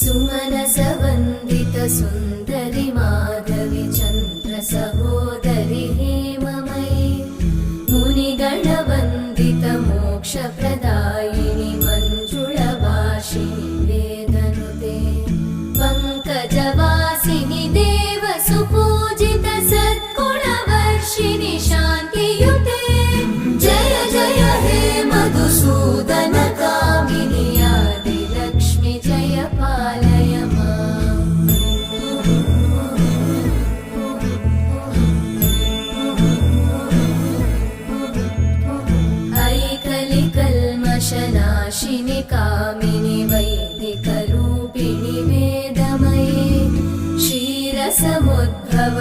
सुमनसवन्दित सुन्दरि माधवि चन्द्र सहोदरि हेममयि मुनिगणवन्दित मोक्षप्रदायिनि मञ्जुळभाषिणि वेदनुते पङ्कजवासिनि देवसुपूजित सद्गुणवर्षिणि शान्तियुते जय जय हे मधुसूदन कामिनि आदिलक्ष्मि जय पालय माम्। ऐकलिकल्मषनाशिनि कामिनि वैदिकरूपिणि वेदमये क्षीरसमुद्भव